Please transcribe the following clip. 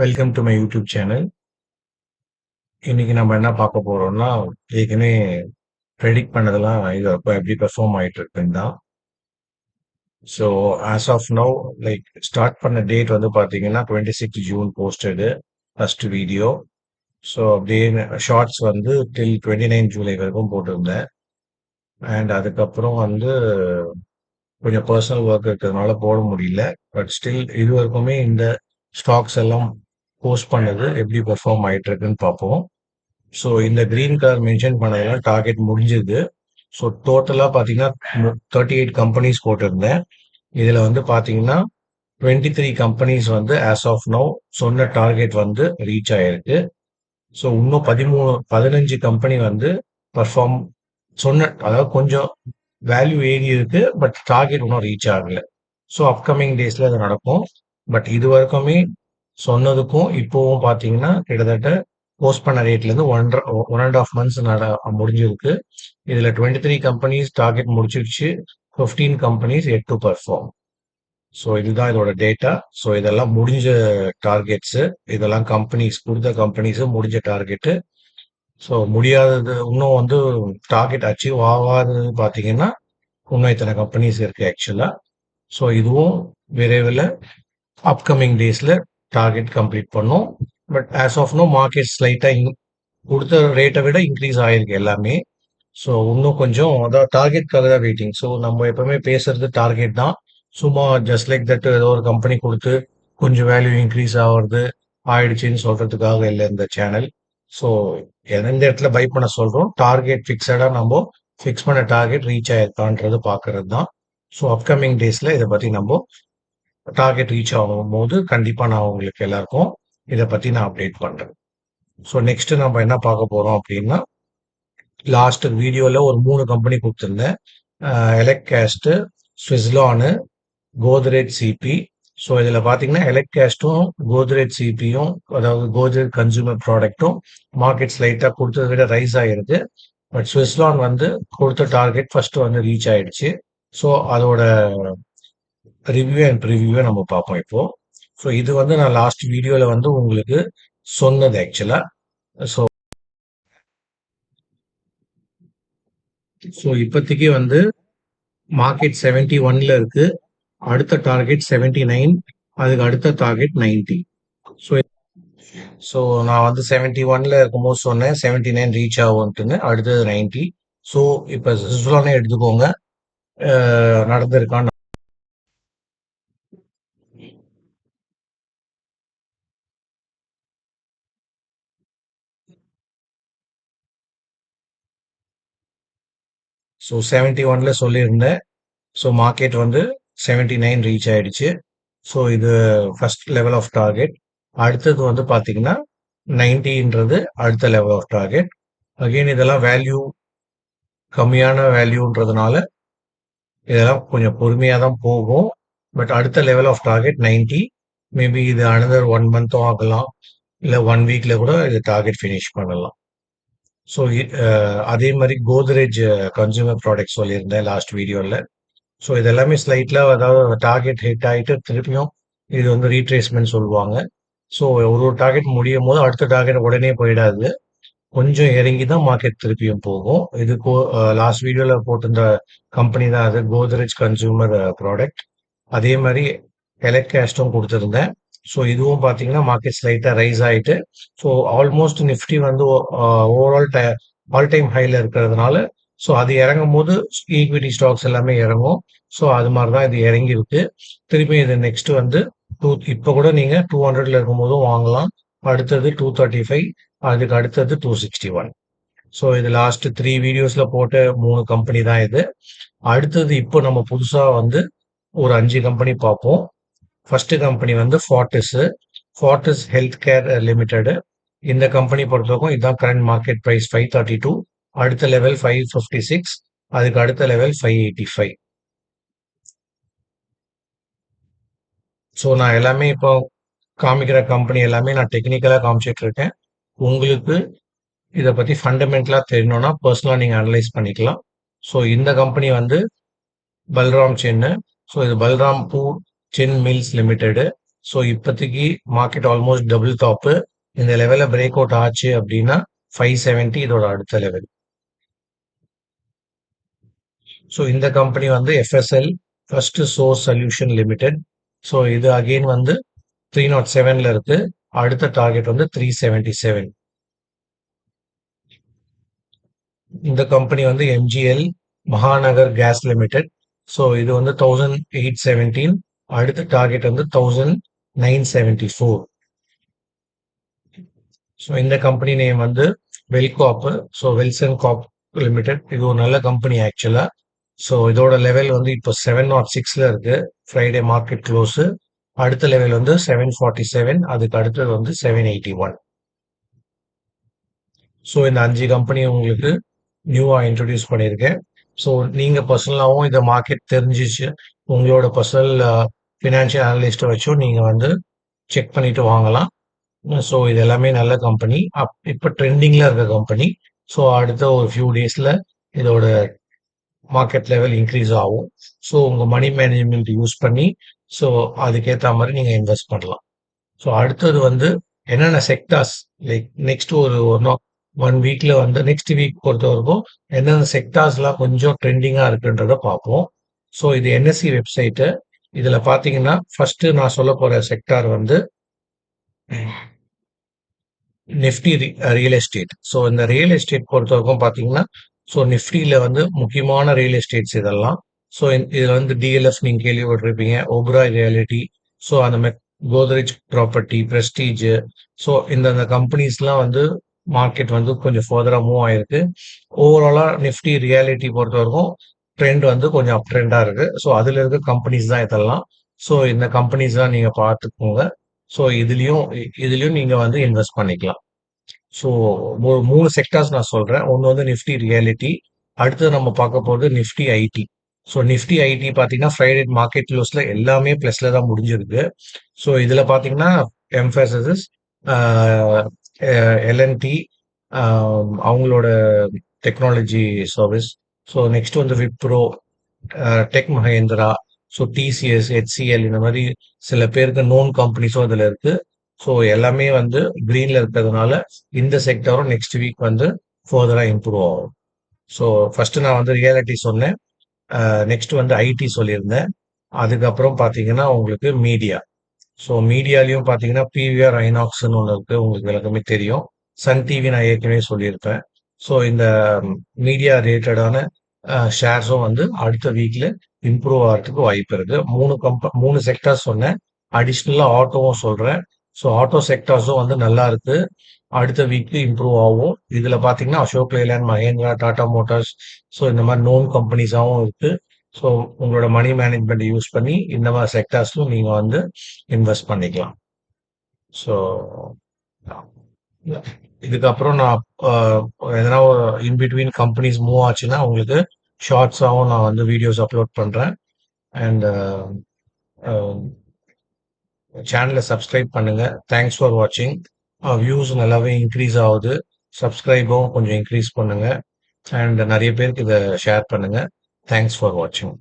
Welcome to my YouTube channel. இன்னைக்கு நம்ம என்ன பார்க்க போறோம்னா, ஏற்கனவே ப்ரெடிக்ட் பண்ணதெல்லாம் இது அப்ப எப்படி பெர்ஃபார்ம் ஆயிட்டு இருக்குன்னு தான். So as of now start பண்ண டேட் வந்து பார்த்தீங்கன்னா 26 June posted first video. So அப்படியே ஷார்ட்ஸ் வந்து டில் 29 ஜூலை வரைக்கும் போட்டிருந்தேன். அண்ட் அதுக்கப்புறம் வந்து கொஞ்சம் பர்சனல் ஒர்க் இருக்கிறதுனால போட முடியல. பட் ஸ்டில் இது வரைக்குமே இந்த ஸ்டாக்ஸ் எல்லாம் போஸ்ட் பண்ணது எப்படி பெர்ஃபார்ம் ஆயிட்டு இருக்குன்னு பார்ப்போம். ஸோ இந்த கிரீன் கலர் மென்ஷன் பண்ணதெல்லாம் டார்கெட் முடிஞ்சது. ஸோ டோட்டலாக பார்த்தீங்கன்னா 38 கம்பெனிஸ் போட்டிருந்தேன். இதில் வந்து பார்த்தீங்கன்னா 23 கம்பெனிஸ் வந்து ஆஸ் ஆஃப் நவ் சொன்ன டார்கெட் வந்து ரீச் ஆயிருக்கு. ஸோ இன்னும் 15 கம்பெனி வந்து பர்ஃபார்ம் அதாவது கொஞ்சம் வேல்யூ ஏறி இருக்கு, பட் டார்கெட் இன்னும் ரீச் ஆகல. ஸோ அப்கமிங் டேஸ்ல அது நடக்கும். பட் இது வரைக்குமே சொன்னதுக்கும் இப்போவும் பார்த்தீங்கன்னா கிட்டத்தட்ட போஸ்ட் பண்ண ரேட்லேருந்து 1.5 months முடிஞ்சிருக்கு. இதில் 23 கம்பெனிஸ் டார்கெட் முடிச்சிருச்சு, 15 companies yet to perform. So இதுதான் இதோட டேட்டா. ஸோ இதெல்லாம் முடிஞ்ச டார்கெட்ஸு, இதெல்லாம் கொடுத்த கம்பெனிஸ் முடிஞ்ச டார்கெட்டு. ஸோ முடியாதது இன்னும் வந்து டார்கெட் அச்சீவ் ஆகாதது பார்த்தீங்கன்னா இன்னும் இத்தனை கம்பெனிஸ் இருக்கு ஆக்சுவலா. ஸோ இதுவும் விரைவில் அப்கமிங் டேஸ்ல டார்கெட் கம்ப்ளீட் பண்ணும். But as of now market ஸ்லைட்டாக கொடுத்த ரேட்டை விட இன்க்ரீஸ் ஆயிருக்கு எல்லாமே. ஸோ இன்னும் கொஞ்சம் அதான் டார்கெட்காக தான் வெயிட்டிங். ஸோ நம்ம எப்பவுமே பேசுறது டார்கெட் தான். சும்மா ஜஸ்ட் லைக் தட் ஏதோ ஒரு கம்பெனி கொடுத்து கொஞ்சம் வேல்யூ இன்க்ரீஸ் ஆகிறது ஆயிடுச்சுன்னு சொல்றதுக்காக இல்லை இந்த சேனல். ஸோ எந்த இடத்துல பை பண்ண சொல்றோம், டார்கெட் ஃபிக்ஸடா நம்ம ஃபிக்ஸ் பண்ண டார்கெட் ரீச் ஆயிருக்கான்றது பார்க்கறது தான். ஸோ அப்கமிங் டேஸ்ல இதை பத்தி நம்ம டார்கெட் ரீச் ஆகும் போது கண்டிப்பா நான் உங்களுக்கு எல்லாருக்கும் இதை பத்தி நான் அப்டேட் பண்றேன். ஸோ நெக்ஸ்ட் நம்ம என்ன பார்க்க போறோம் அப்படின்னா, லாஸ்ட் வீடியோல ஒரு 3 கம்பெனி கொடுத்துருந்தேன். எலக்ட்காஸ்ட், ஸ்விஸ்லானு, கோத்ரேஜ் சிபி. ஸோ இதில் பார்த்தீங்கன்னா எலக்ட்காஸ்ட்டும் கோத்ரேஜ் சிபியும், அதாவது கோத்ரேஜ் கன்சூமர் ப்ராடக்ட்டும் மார்க்கெட் ஸ்லைட்டாக கொடுத்ததை விட ரைஸ் ஆயிருக்கு. பட் ஸ்விஸ்லான் வந்து கொடுத்த டார்கெட் ஃபர்ஸ்ட் வந்து ரீச் ஆயிடுச்சு. ஸோ அதோட ரிவ்யூ அண்ட் ப்ரிவியூவை நம்ம பார்ப்போம் இப்போ. ஸோ இது வந்து நான் லாஸ்ட் வீடியோவில் வந்து உங்களுக்கு சொன்னது ஆக்சுவலா. ஸோ இப்போதைக்கு வந்து மார்க்கெட் 71ல இருக்கு. அடுத்த டார்கெட் 79, அதுக்கு அடுத்த டார்கெட் 90. ஸோ நான் வந்து 71ல இருக்கும்போது சொன்னேன் 79 ரீச் ஆகும்ட்டுன்னு, அடுத்தது 90. ஸோ இப்போ ஸ்விஸ்லானே எடுத்துக்கோங்க, நடந்திருக்கான்னு. ஸோ 71ல சொல்லியிருந்தேன். ஸோ மார்க்கெட் வந்து 79 ரீச் ஆயிடுச்சு. ஸோ இது ஃபர்ஸ்ட் லெவல் ஆஃப் டார்கெட். அடுத்தது வந்து பார்த்தீங்கன்னா 90ன்றது அடுத்த லெவல் ஆஃப் டார்கெட். அகெயின் இதெல்லாம் வேல்யூ கம்மியான வேல்யூன்றதுனால இதெல்லாம் கொஞ்சம் பொறுமையாக தான் போகும். பட் அடுத்த லெவல் ஆஃப் டார்கெட் 90. மேபி இது அனதர் 1 monthம் ஆகலாம், இல்லை 1 weekல கூட இது டார்கெட் ஃபினிஷ் பண்ணலாம். ஸோ அதே மாதிரி கோத்ரேஜ் கன்சூமர் ப்ராடக்ட் சொல்லியிருந்தேன் லாஸ்ட் வீடியோவில். ஸோ இது எல்லாமே ஸ்லைட்ல அதாவது டார்கெட் ஹிட் ஆகிட்டு திருப்பியும் இது வந்து ரீட்ரேஸ்மெண்ட் சொல்லுவாங்க. ஸோ ஒரு டார்கெட் முடியும் போது அடுத்த டார்கெட் உடனே போயிடாது, கொஞ்சம் இறங்கி தான் மார்க்கெட் திருப்பியும் போகும். இது லாஸ்ட் வீடியோவில் போட்டிருந்த கம்பெனி தான் அது, கோத்ரேஜ் கன்சூமர் ப்ராடக்ட். அதே மாதிரி எலக்ட்காஸ்டும் கொடுத்துருந்தேன். ஸோ இதுவும் பார்த்தீங்கன்னா மார்க்கெட் ஸ்லைட்டாக ரைஸ் ஆகிட்டு, ஸோ ஆல்மோஸ்ட் நிஃப்டி வந்து ஓவரால் ஆல் டைம் ஹைல இருக்கிறதுனால ஸோ அது இறங்கும் போது ஈக்விட்டி ஸ்டாக்ஸ் எல்லாமே இறங்கும். ஸோ அது மாதிரி தான் இது இறங்கி இருக்கு. திருப்பி இது நெக்ஸ்ட் வந்து இப்போ கூட நீங்க 200ல இருக்கும் போதும் வாங்கலாம். அடுத்தது 235, அதுக்கு அடுத்தது 261. ஸோ இது லாஸ்ட் 3 வீடியோஸ்ல போட்ட 3 கம்பெனி தான் இது. அடுத்தது இப்போ நம்ம புதுசா வந்து ஒரு 5 கம்பெனி பார்ப்போம். ஃபர்ஸ்ட் கம்பெனி வந்து ஃபார்டிஸ் ஹெல்த் கேர் லிமிடெட். இந்த கம்பெனி பொறுத்தவரைக்கும் இதுதான் கரண்ட் மார்க்கெட் பிரைஸ் 532, அடுத்த லெவல் 556, அதுக்கு அடுத்த லெவல் 585. ஸோ நான் எல்லாமே இப்போ காமிக்கிற கம்பெனி எல்லாமே நான் டெக்னிக்கலாக காமிச்சிட்டு இருக்கேன். உங்களுக்கு இதை பற்றி ஃபண்டமெண்டலாக தெரியணும்னா பர்சனலாக நீங்கள் அனலைஸ் பண்ணிக்கலாம். ஸோ இந்த கம்பெனி வந்து பல்ராம் சென்னு. ஸோ இது Balrampur Chini mills limited. So இப்போதைக்கு மார்க்கெட் ஆல்மோஸ்ட் டபுள் டாப்பு. இந்த லெவலில் பிரேக் அவுட் ஆச்சு அப்படின்னா 570 இதோட அடுத்த லெவல். ஸோ இந்த கம்பெனி வந்து FSL first source solution limited. So இது அகெயின் வந்து 307ல இருக்கு. அடுத்த டார்கெட் வந்து 377. இந்த கம்பெனி வந்து MGL Mahanagar gas limited. So இது வந்து 1817. அடுத்த டார்கெட் வந்து 1974. ஸோ இந்த கம்பெனி நேம் வந்து வெல்காப். ஸோ வெல்சன் காப் லிமிடெட். இது ஒரு நல்ல கம்பெனி ஆக்சுவலா. ஸோ இதோட லெவல் வந்து இப்போ 706ல இருக்கு. Friday market close. அடுத்த லெவல் வந்து 747. அதுக்கு அடுத்தது வந்து 781. ஸோ இந்த 5 கம்பெனி உங்களுக்கு நியூவா இன்ட்ரடியூஸ் பண்ணியிருக்கேன். ஸோ நீங்க பர்சனலாகவும் இந்த மார்க்கெட் தெரிஞ்சிச்சு உங்களோட பர்சனல் ஃபினான்ஷியல் அனலிஸ்ட்டை வச்சும் நீங்க வந்து செக் பண்ணிட்டு வாங்கலாம். ஸோ இது எல்லாமே நல்ல கம்பெனி. இப்போ ட்ரெண்டிங்ல இருக்க கம்பெனி. ஸோ அடுத்த ஒரு ஃபியூ டேஸ்ல இதோட மார்க்கெட் லெவல் இன்க்ரீஸ் ஆகும். ஸோ உங்க மணி மேனேஜ்மெண்ட் யூஸ் பண்ணி ஸோ அதுக்கேற்ற மாதிரி நீங்க இன்வெஸ்ட் பண்ணலாம். ஸோ அடுத்தது வந்து என்னென்ன செக்டார்ஸ் லைக் நெக்ஸ்ட் ஒரு 1 வீக்ல வந்து நெக்ஸ்ட் வீக் பொறுத்த வரைக்கும் என்னென்ன செக்டார்ஸ்லாம் கொஞ்சம் ட்ரெண்டிங்காக இருக்குன்றத பார்ப்போம். ஸோ இது என்எஸ்சி வெப்சைட்டு. இதில் பார்த்தீங்கன்னா ஃபர்ஸ்ட் நான் சொல்ல போற செக்டார் வந்து நிஃப்டி ரியல் எஸ்டேட். ஸோ இந்த ரியல் எஸ்டேட் பொறுத்த வரைக்கும் பார்த்தீங்கன்னா ஸோ நிஃப்டியில் வந்து முக்கியமான ரியல் எஸ்டேட்ஸ் இதெல்லாம். ஸோ இதில் வந்து டிஎல்எஃப் நீங்கள் கேள்விப்பட்டிருப்பீங்க, ஓப்ராய் ரியாலிட்டி. ஸோ அந்த மாதிரி கோத்ரேஜ் ப்ராப்பர்ட்டி, பிரஸ்டீஜ். ஸோ இந்த கம்பெனிஸ்லாம் வந்து மார்க்கெட் வந்து கொஞ்சம் ஃபர்தராக மூவ் ஆயிருக்கு. ஓவராலாக நிஃப்டி ரியாலிட்டி பொறுத்த வரைக்கும் ட்ரெண்ட் வந்து கொஞ்சம் அப் ட்ரெண்டாக இருக்கு. ஸோ அதில் இருக்க கம்பெனிஸ் தான் இதெல்லாம். ஸோ இந்த கம்பெனிஸ் தான் நீங்கள் பார்த்துக்கோங்க. ஸோ இதுலயும் நீங்க வந்து இன்வெஸ்ட் பண்ணிக்கலாம். ஸோ ஒரு 3 செக்டார்ஸ் நான் சொல்றேன். ஒன்று வந்து நிஃப்டி ரியாலிட்டி. அடுத்தது நம்ம பார்க்க போகிறது Nifty IT. So Nifty IT பார்த்தீங்கன்னா ஃப்ரைடே மார்க்கெட் க்ளோஸ்ல எல்லாமே பிளஸ்ல தான் முடிஞ்சிருக்கு. ஸோ இதுல பார்த்தீங்கன்னா எம்ஃபசிஸ், எல்என்டி, அவங்களோட டெக்னாலஜி சர்வீஸ். ஸோ நெக்ஸ்ட் வந்து Wipro, Tech Mahindra, so TCS, HCL, இந்த மாதிரி சில பேருக்கு நோன் கம்பெனிஸும் இதில் இருக்கு. ஸோ எல்லாமே வந்து கிரீன்ல இருக்கிறதுனால இந்த செக்டரும் நெக்ஸ்ட் வீக் வந்து ஃபர்தராக இம்ப்ரூவ் ஆகும். ஸோ ஃபர்ஸ்ட் நான் வந்து ரியாலிட்டி சொன்னேன். நெக்ஸ்ட் வந்து ஐடி சொல்லியிருந்தேன். அதுக்கப்புறம் பார்த்தீங்கன்னா உங்களுக்கு மீடியா. ஸோ மீடியாலையும் பார்த்தீங்கன்னா பிவிஆர் ஐநாக்ஸ்னு ஒன்று இருக்கு. உங்களுக்கு எல்லாருக்குமே தெரியும். சன் டிவி நான் ஏற்கனவே சொல்லியிருப்பேன். ஸோ இந்த மீடியா ரிலேட்டடான ஷேர்ஸும் வந்து அடுத்த வீக்ல இம்ப்ரூவ் ஆகிறதுக்கு வாய்ப்பு இருக்கு. 3 செக்டார்ஸ் சொன்னேன். அடிஷ்னலா ஆட்டோவும் சொல்றேன். ஸோ ஆட்டோ செக்டார்ஸும் வந்து நல்லா இருக்கு. அடுத்த வீக்ல இம்ப்ரூவ் ஆகும். இதுல பாத்தீங்கன்னா Ashok Leyland, Mahindra, Tata Motors, so இந்த மாதிரி நோன் கம்பெனிஸாவும் இருக்கு. ஸோ உங்களோட மணி மேனேஜ்மெண்ட் யூஸ் பண்ணி இந்த மாதிரி செக்டார்ஸ்லும் நீங்க வந்து இன்வெஸ்ட் பண்ணிக்கலாம். ஸோ இதுக்கப்புறம் நான் எதனா இன் பிட்வீன் கம்பெனிஸ் மூவ் ஆச்சுன்னா உங்களுக்கு ஷார்ட்ஸாகவும் நான் வந்து வீடியோஸ் அப்லோட் பண்றேன். அண்ட் சேனலை சப்ஸ்கிரைப் பண்ணுங்க. தேங்க்ஸ் ஃபார் வாட்சிங். வியூஸ் நல்லாவே இன்க்ரீஸ் ஆகுது. சப்ஸ்கிரைபும் கொஞ்சம் இன்க்ரீஸ் பண்ணுங்க. அண்ட் நிறைய பேருக்கு இதை ஷேர் பண்ணுங்க. தேங்க்ஸ் ஃபார் வாட்சிங்.